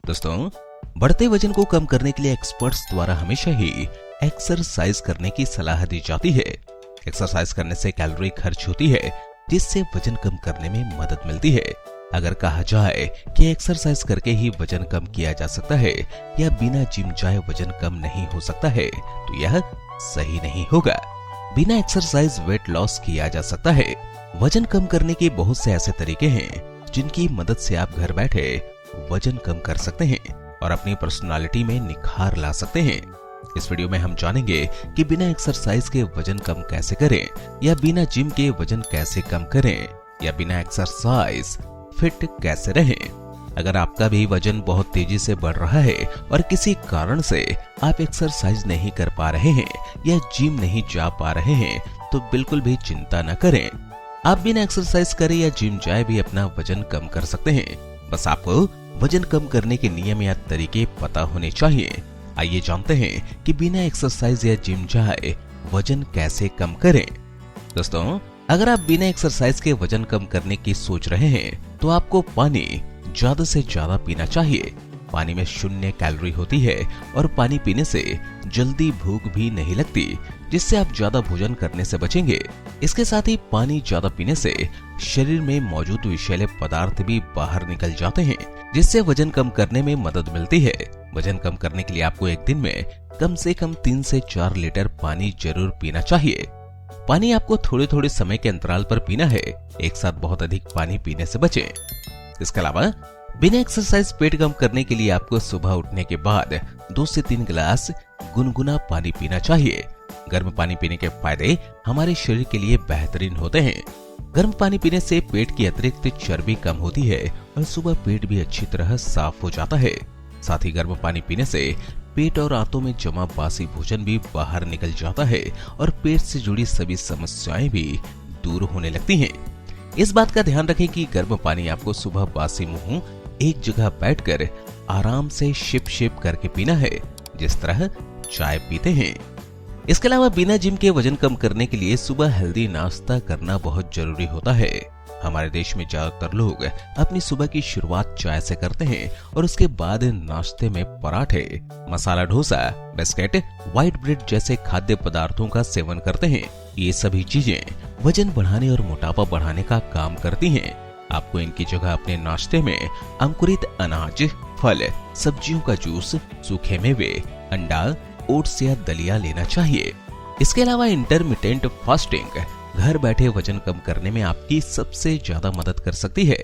दोस्तों, बढ़ते वजन को कम करने के लिए एक्सपर्ट्स द्वारा हमेशा ही एक्सरसाइज करने की सलाह दी जाती है। एक्सरसाइज करने से कैलोरी खर्च होती है, जिससे वजन कम करने में मदद मिलती है। अगर कहा जाए कि एक्सरसाइज करके ही वजन कम किया जा सकता है या बिना जिम जाए वजन कम नहीं हो सकता है, तो यह सही नहीं होगा। बिना एक्सरसाइज वेट लॉस किया जा सकता है। वजन कम करने के बहुत से ऐसे तरीके हैं जिनकी मदद से आप घर बैठे वजन कम कर सकते हैं और अपनी पर्सनालिटी में निखार ला सकते हैं। इस वीडियो में हम जानेंगे कि बिना एक्सरसाइज के वजन कम कैसे करें, या बिना जिम के वजन कैसे कम करें, या बिना एक्सरसाइज फिट कैसे रहें। अगर आपका भी वजन बहुत तेजी से बढ़ रहा है और किसी कारण से आप एक्सरसाइज नहीं कर पा रहे हैं या जिम नहीं जा पा रहे हैं, तो बिल्कुल भी चिंता न करें। आप बिना एक्सरसाइज करे या जिम जाए भी अपना वजन कम कर सकते हैं। बस आपको वजन कम करने के नियम या तरीके पता होने चाहिए। आइए जानते हैं कि बिना एक्सरसाइज या जिम जाए वजन कैसे कम करें। दोस्तों, अगर आप बिना एक्सरसाइज के वजन कम करने की सोच रहे हैं, तो आपको पानी ज्यादा से ज्यादा पीना चाहिए। पानी में 0 कैलोरी होती है और पानी पीने से जल्दी भूख भी नहीं लगती, जिससे आप ज्यादा भोजन करने से बचेंगे। इसके साथ ही पानी ज्यादा पीने से शरीर में मौजूद विषैले पदार्थ भी बाहर निकल जाते हैं, जिससे वजन कम करने में मदद मिलती है। वजन कम करने के लिए आपको एक दिन में कम से कम 3 से 4 लीटर पानी जरूर पीना चाहिए। पानी आपको थोड़े थोड़े समय के अंतराल पर पीना है। एक साथ बहुत अधिक पानी पीने से बचें। इसके अलावा बिना एक्सरसाइज पेट कम करने के लिए आपको सुबह उठने के बाद 2 से 3 गिलास गुनगुना पानी पीना चाहिए। गर्म पानी पीने के फायदे हमारे शरीर के लिए बेहतरीन होते हैं। गर्म पानी पीने से पेट की अतिरिक्त चर्बी कम होती है और सुबह पेट भी अच्छी तरह साफ हो जाता है। साथ ही गर्म पानी पीने से पेट और आंतों में जमा बासी भोजन भी बाहर निकल जाता है और पेट से जुड़ी सभी समस्याएं भी दूर होने लगती हैं। इस बात का ध्यान रखें कि गर्म पानी आपको सुबह बासी मुंह एक जगह बैठकर आराम से शिप शिप करके पीना है, जिस तरह चाय पीते हैं। इसके अलावा बिना जिम के वजन कम करने के लिए सुबह हेल्दी नाश्ता करना बहुत जरूरी होता है। हमारे देश में ज्यादातर लोग अपनी सुबह की शुरुआत चाय से करते हैं और उसके बाद नाश्ते में पराठे, masala dosa, biscuit, white bread जैसे खाद्य पदार्थों का सेवन करते हैं। ये सभी चीजें वजन बढ़ाने और मोटापा बढ़ाने का काम करती हैं। आपको इनकी जगह अपने नाश्ते में अंकुरित अनाज, फल, सब्जियों का जूस, सूखे मेवे, अंडा, ओट्स या दलिया लेना चाहिए। इसके अलावा इंटरमिटेंट फास्टिंग घर बैठे वजन कम करने में आपकी सबसे ज्यादा मदद कर सकती है।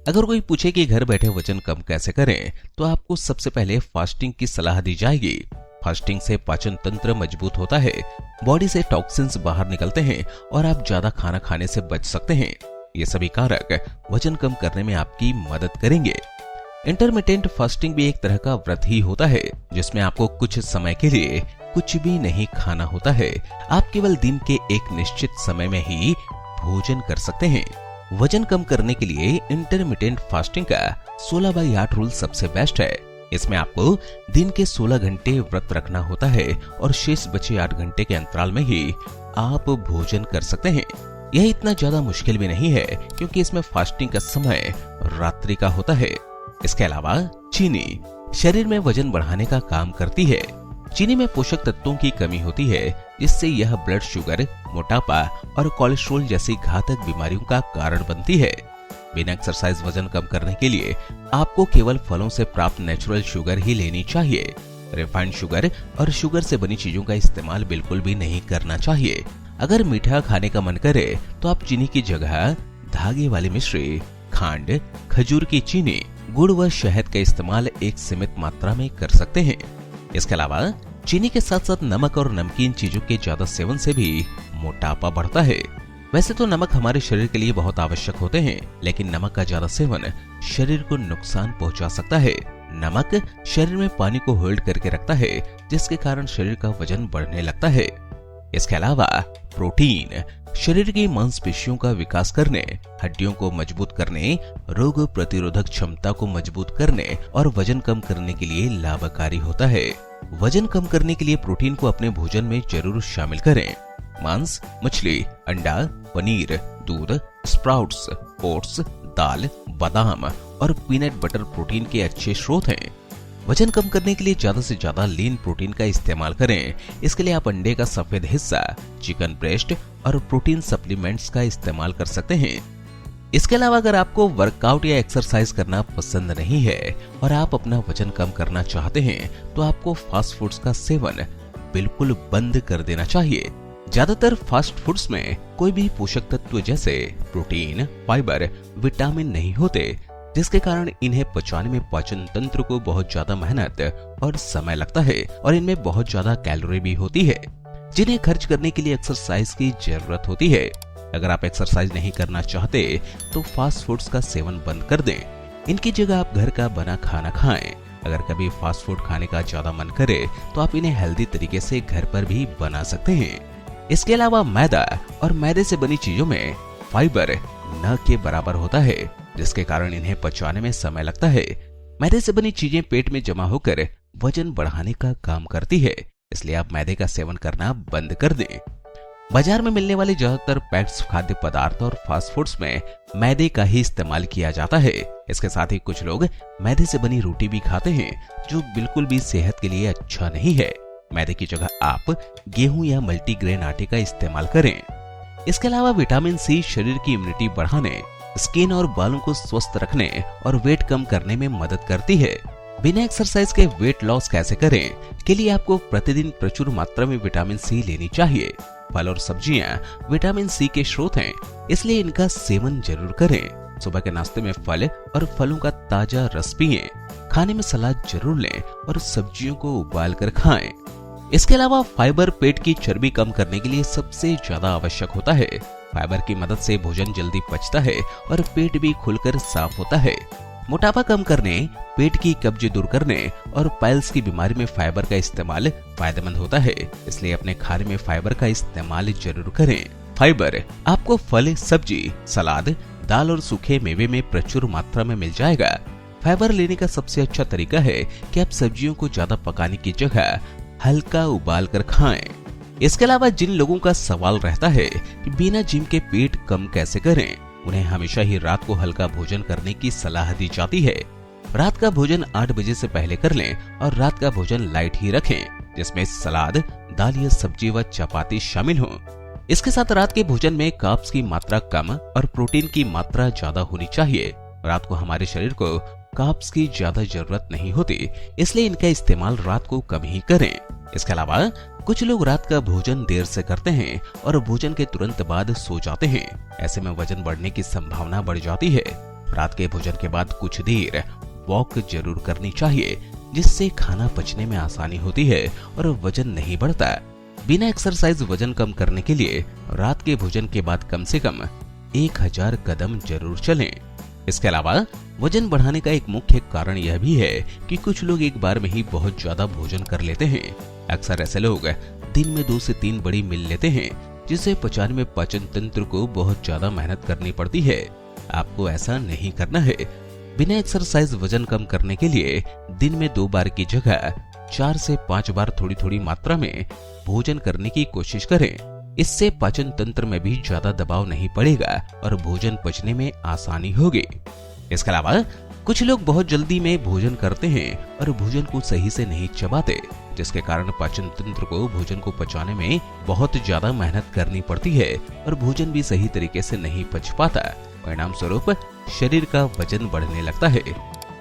अगर कोई पूछे कि घर बैठे वजन कम कैसे करें, तो आपको सबसे पहले फास्टिंग की सलाह दी जाएगी। फास्टिंग से पाचन तंत्र मजबूत होता है, बॉडी से टॉक्सिन्स बाहर निकलते हैं और आप ज्यादा खाना खाने से बच सकते हैं। ये सभी कारक वजन कम करने में आपकी मदद करेंगे। इंटरमिटेंट फास्टिंग भी एक तरह का व्रत ही होता है, जिसमें आपको कुछ समय के लिए कुछ भी नहीं खाना होता है। आप केवल दिन के एक निश्चित समय में ही भोजन कर सकते हैं। वजन कम करने के लिए इंटरमिटेंट फास्टिंग का 16/8 रूल सबसे बेस्ट है। इसमें आपको दिन के 16 घंटे व्रत रखना होता है और शेष बचे 8 घंटे के अंतराल में ही आप भोजन कर सकते हैं। यह इतना ज्यादा मुश्किल भी नहीं है, क्योंकि इसमें फास्टिंग का समय रात्रि का होता है। इसके अलावा चीनी शरीर में वजन बढ़ाने का काम करती है। चीनी में पोषक तत्वों की कमी होती है, जिससे यह ब्लड शुगर, मोटापा और कोलेस्ट्रॉल जैसी घातक बीमारियों का कारण बनती है। बिना एक्सरसाइज वजन कम करने के लिए आपको केवल फलों से प्राप्त नेचुरल शुगर ही लेनी चाहिए। रिफाइंड शुगर और शुगर से बनी चीजों का इस्तेमाल बिल्कुल भी नहीं करना चाहिए। अगर मीठा खाने का मन करे, तो आप चीनी की जगह धागे वाली मिश्री, खांड, खजूर की चीनी, गुड़ व शहद का इस्तेमाल एक सीमित मात्रा में कर सकते हैं। इसके अलावा चीनी के साथ साथ नमक और नमकीन चीजों के ज्यादा सेवन से भी मोटापा बढ़ता है। वैसे तो नमक हमारे शरीर के लिए बहुत आवश्यक होते हैं, लेकिन नमक का ज्यादा सेवन शरीर को नुकसान पहुंचा सकता है। नमक शरीर में पानी को होल्ड करके रखता है, जिसके कारण शरीर का वजन बढ़ने लगता है। इसके अलावा प्रोटीन शरीर की मांसपेशियों का विकास करने, हड्डियों को मजबूत करने, रोग प्रतिरोधक क्षमता को मजबूत करने और वजन कम करने के लिए लाभकारी होता है। वजन कम करने के लिए प्रोटीन को अपने भोजन में जरूर शामिल करें। मांस, मछली, अंडा, पनीर, दूध, स्प्राउट्स, ओट्स, दाल, बादाम और पीनट बटर प्रोटीन के अच्छे स्रोत हैं। वजन कम करने के लिए ज्यादा से ज्यादा लीन प्रोटीन का इस्तेमाल करें। इसके लिए आप अंडे का सफेद हिस्सा, चिकन ब्रेस्ट और प्रोटीन सप्लीमेंट्स का इस्तेमाल कर सकते हैं। इसके अलावा अगर आपको वर्कआउट या एक्सरसाइज करना पसंद नहीं है और आप अपना वजन कम करना चाहते हैं तो आपको फास्ट फूड्स का सेवन बिल्कुल बंद कर देना चाहिए। ज्यादातर फास्ट फूड्स में कोई भी पोषक तत्व जैसे प्रोटीन, फाइबर, विटामिन नहीं होते, जिसके कारण इन्हें पचाने में पाचन तंत्र को बहुत ज्यादा मेहनत और समय लगता है और इनमें बहुत ज्यादा कैलोरी भी होती है, जिन्हें खर्च करने के लिए एक्सरसाइज की जरूरत होती है। अगर आप एक्सरसाइज नहीं करना चाहते तो फास्ट फूड्स का सेवन बंद कर दें। इनकी जगह आप घर का बना खाना खाएं। अगर कभी फास्ट फूड खाने का ज्यादा मन करे तो आप इन्हें हेल्दी तरीके से घर पर भी बना सकते हैं। इसके अलावा मैदा और मैदे से बनी चीजों में फाइबर न के बराबर होता है, जिसके कारण इन्हें पचाने में समय लगता है। मैदे से बनी चीजें पेट में जमा होकर वजन बढ़ाने का काम करती है, इसलिए आप मैदे का सेवन करना बंद कर दें। बाजार में मिलने वाले ज्यादातर पैक्ड खाद्य पदार्थ और फास्ट फूड्स में मैदे का ही इस्तेमाल किया जाता है। इसके साथ ही कुछ लोग मैदे से बनी रोटी भी खाते हैं, जो बिल्कुल भी सेहत के लिए अच्छा नहीं है। मैदे की जगह आप गेहूं या मल्टीग्रेन आटे का इस्तेमाल करें। इसके अलावा विटामिन सी शरीर की इम्यूनिटी बढ़ाने, स्किन और बालों को स्वस्थ रखने और वेट कम करने में मदद करती है। बिना एक्सरसाइज के वेट लॉस कैसे करें के लिए आपको प्रतिदिन प्रचुर मात्रा में विटामिन सी लेनी चाहिए। फल और सब्जियां विटामिन सी के स्रोत हैं, इसलिए इनका सेवन जरूर करें। सुबह के नाश्ते में फल और फलों का ताजा रस पिएं। खाने में सलाद जरूर लें और सब्जियों को उबाल कर खाएं। इसके अलावा फाइबर पेट की चर्बी कम करने के लिए सबसे ज्यादा आवश्यक होता है। फाइबर की मदद से भोजन जल्दी पचता है और पेट भी खुलकर साफ होता है। मोटापा कम करने, पेट की कब्ज दूर करने और पाइल्स की बीमारी में फाइबर का इस्तेमाल फायदेमंद होता है, इसलिए अपने खाने में फाइबर का इस्तेमाल जरूर करें। फाइबर आपको फल, सब्जी, सलाद, दाल और सूखे मेवे में प्रचुर मात्रा में मिल जाएगा। फाइबर लेने का सबसे अच्छा तरीका है कि आप सब्जियों को ज्यादा पकाने की जगह हल्का उबाल कर खाएं। इसके अलावा जिन लोगों का सवाल रहता है कि बिना जिम के पेट कम कैसे करें, उन्हें हमेशा ही रात को हल्का भोजन करने की सलाह दी जाती है। रात का भोजन 8 बजे से पहले कर लें और रात का भोजन लाइट ही रखें, जिसमें सलाद, दाल या सब्जी व चपाती शामिल हो। इसके साथ रात के भोजन में कार्ब्स की मात्रा कम और प्रोटीन की मात्रा ज्यादा होनी चाहिए। रात को हमारे शरीर को कार्ब्स की ज्यादा जरूरत नहीं होती, इसलिए इनका इस्तेमाल रात को कम ही करें। इसके अलावा कुछ लोग रात का भोजन देर से करते हैं और भोजन के तुरंत बाद सो जाते हैं। ऐसे में वजन बढ़ने की संभावना बढ़ जाती है। रात के भोजन के बाद कुछ देर वॉक जरूर करनी चाहिए, जिससे खाना पचने में आसानी होती है और वजन नहीं बढ़ता। बिना एक्सरसाइज वजन कम करने के लिए रात के भोजन के बाद कम से कम 1000 कदम जरूर चलें। इसके अलावा वजन बढ़ाने का एक मुख्य कारण यह भी है कि कुछ लोग एक बार में ही बहुत ज्यादा भोजन कर लेते हैं। अक्सर ऐसे लोग दिन में 2 से 3 बड़ी मील लेते हैं, जिससे पचाने में पाचन तंत्र को बहुत ज्यादा मेहनत करनी पड़ती है। आपको ऐसा नहीं करना है। बिना एक्सरसाइज वजन कम करने के लिए दिन में 2 बार की जगह 4 से 5 बार थोड़ी थोड़ी मात्रा में भोजन करने की कोशिश करें। इससे पाचन तंत्र में भी ज्यादा दबाव नहीं पड़ेगा और भोजन पचने में आसानी होगी। इसके अलावा कुछ लोग बहुत जल्दी में भोजन करते हैं और भोजन को सही से नहीं चबाते, जिसके कारण पाचन तंत्र को भोजन को पचाने में बहुत ज्यादा मेहनत करनी पड़ती है और भोजन भी सही तरीके से नहीं पच पाता। परिणाम स्वरूप शरीर का वजन बढ़ने लगता है।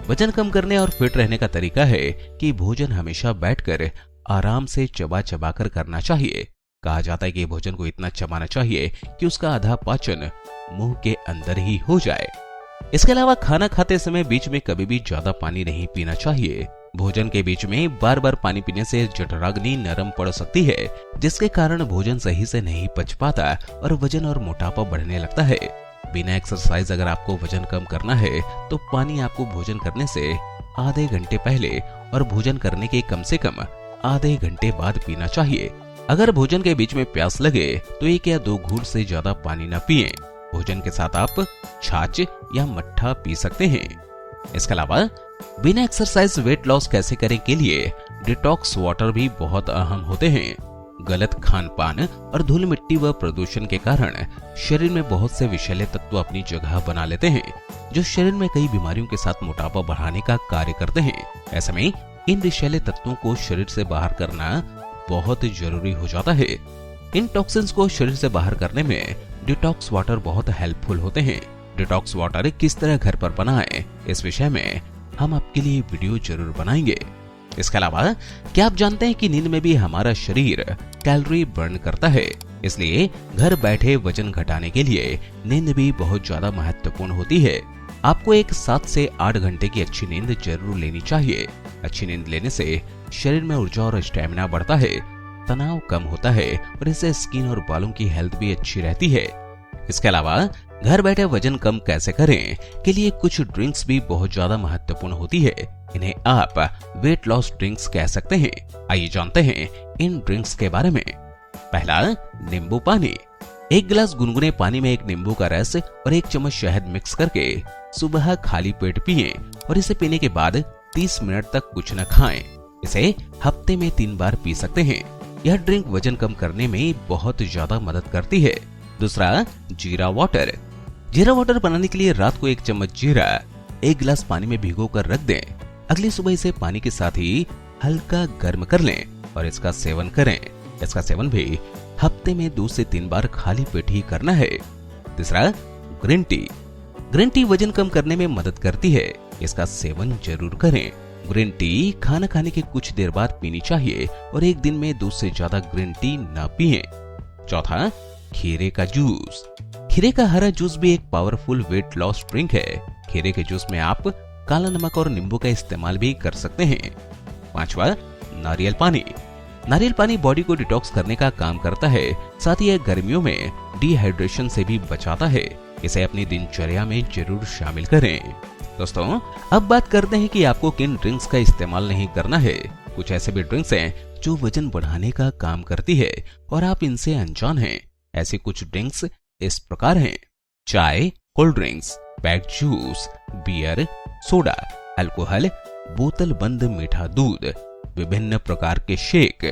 वजन कम करने और फिट रहने का तरीका है कि भोजन हमेशा बैठकर आराम से चबा चबा कर करना चाहिए। कहा जाता है कि भोजन को इतना चबाना चाहिए कि उसका आधा पाचन मुंह के अंदर ही हो जाए। इसके अलावा खाना खाते समय बीच में कभी भी ज्यादा पानी नहीं पीना चाहिए। भोजन के बीच में बार बार पानी पीने से जठराग्नि नरम पड़ सकती है, जिसके कारण भोजन सही से नहीं पच पाता और वजन और मोटापा बढ़ने लगता है। बिना एक्सरसाइज अगर आपको वजन कम करना है तो पानी आपको भोजन करने से आधे घंटे पहले और भोजन करने के कम से कम आधे घंटे बाद पीना चाहिए। अगर भोजन के बीच में प्यास लगे तो 1 या 2 घूंट से ज्यादा पानी न पिएं। भोजन के साथ आप छाछ या मट्ठा पी सकते हैं। इसके अलावा बिना एक्सरसाइज वेट लॉस कैसे करें के लिए डिटॉक्स वाटर भी बहुत अहम होते हैं। गलत खान पान और धूल मिट्टी व प्रदूषण के कारण शरीर में बहुत से विषैले तत्व अपनी जगह बना लेते हैं, जो शरीर में कई बीमारियों के साथ मोटापा बढ़ाने का कार्य करते हैं। ऐसे में इन विषैले तत्वों को शरीर से बाहर करना बहुत जरूरी हो जाता है। इन टॉक्सिन्स को शरीर से बाहर करने में डिटॉक्स वाटर बहुत हेल्पफुल होते हैं। डिटॉक्स वाटर किस तरह घर पर बनाएं, इस विषय में हम आपके लिए वीडियो जरूर बनाएंगे। इसके अलावा क्या आप जानते हैं कि नींद में भी हमारा शरीर कैलोरी बर्न करता है, इसलिए घर बैठे वजन घटाने के लिए नींद भी बहुत ज्यादा महत्वपूर्ण होती है। आपको एक 7 से 8 घंटे की अच्छी नींद जरूर लेनी चाहिए। अच्छी नींद लेने से शरीर में ऊर्जा और स्टैमिना बढ़ता है, तनाव कम होता है और इससे स्किन और बालों की हेल्थ भी अच्छी रहती है। इसके अलावा घर बैठे वजन कम कैसे करें के लिए कुछ ड्रिंक्स भी बहुत ज्यादा महत्वपूर्ण होती है। इन्हें आप वेट लॉस ड्रिंक्स कह सकते हैं। आइए जानते हैं इन ड्रिंक्स के बारे में। पहला, नींबू पानी। 1 गिलास गुनगुने पानी में 1 नींबू का रस और 1 चम्मच शहद मिक्स करके सुबह खाली पेट पिएं और इसे पीने के बाद 30 मिनट तक कुछ न खाएं। इसे हफ्ते में 3 बार पी सकते हैं। यह ड्रिंक वजन कम करने में बहुत ज्यादा मदद करती है। दूसरा, जीरा वाटर। जीरा वाटर बनाने के लिए रात को 1 चम्मच जीरा 1 गिलास पानी में भिगो कर रख दें। अगली सुबह इसे पानी के साथ ही हल्का गर्म कर लें और इसका सेवन करें। इसका सेवन भी हफ्ते में 2 से 3 बार खाली पेट ही करना है। तीसरा, ग्रीन टी। ग्रीन टी वजन कम करने में मदद करती है, इसका सेवन जरूर करें। ग्रीन टी खाना खाने के कुछ देर बाद पीनी चाहिए और एक दिन में 2 से ज्यादा ग्रीन टी न पिएं। चौथा, खीरे का जूस। खीरे का हरा जूस भी एक पावरफुल वेट लॉस ड्रिंक है। खीरे के जूस में आप काला नमक और नींबू का इस्तेमाल भी कर सकते हैं। पांचवा, नारियल पानी। नारियल पानी बॉडी को डिटॉक्स करने का काम करता है, साथ ही यह गर्मियों में डिहाइड्रेशन से भी बचाता है। इसे अपनी दिनचर्या में जरूर शामिल करें। दोस्तों, अब बात करते हैं कि आपको किन ड्रिंक्स का इस्तेमाल नहीं करना है। कुछ ऐसे भी ड्रिंक्स हैं जो वजन बढ़ाने का काम करती है और आप इनसे अनजान हैं। ऐसे कुछ ड्रिंक्स इस प्रकार हैं: चाय, cold drinks, packed juice, beer, soda, alcohol, बोतल बंद मीठा दूध, विभिन्न प्रकार के शेक।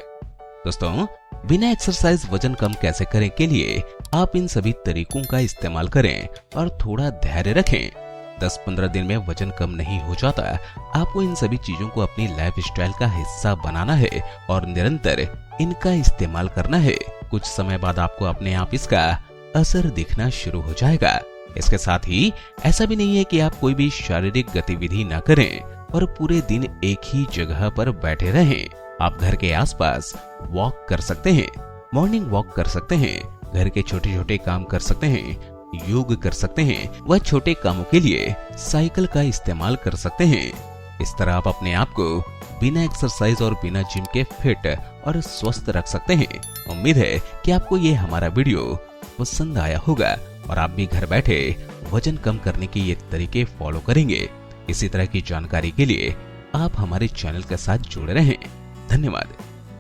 दोस्तों, बिना एक्सरसाइज वजन कम कैसे करें के लिए आप इन सभी तरीकों का इस्तेमाल करें और थोड़ा धैर्य रखें। 10-15 दिन में वजन कम नहीं हो जाता। आपको इन सभी चीजों को अपनी लाइफस्टाइल का हिस्सा बनाना है और निरंतर इनका इस्तेमाल करना है। कुछ समय बाद आपको अपने आप इसका असर दिखना शुरू हो जाएगा। इसके साथ ही ऐसा भी नहीं है कि आप कोई भी शारीरिक गतिविधि न करें और पूरे दिन एक ही जगह पर बैठे रहें। आप घर के आसपास वॉक कर सकते हैं, मॉर्निंग वॉक कर सकते हैं, घर के छोटे छोटे काम कर सकते हैं, योग कर सकते हैं, वह छोटे कामों के लिए साइकिल का इस्तेमाल कर सकते हैं। इस तरह आप अपने आप को बिना एक्सरसाइज और बिना जिम के फिट और स्वस्थ रख सकते हैं। उम्मीद है कि आपको ये हमारा वीडियो पसंद आया होगा और आप भी घर बैठे वजन कम करने के ये तरीके फॉलो करेंगे। इसी तरह की जानकारी के लिए आप हमारे चैनल के साथ जुड़े रहें। धन्यवाद।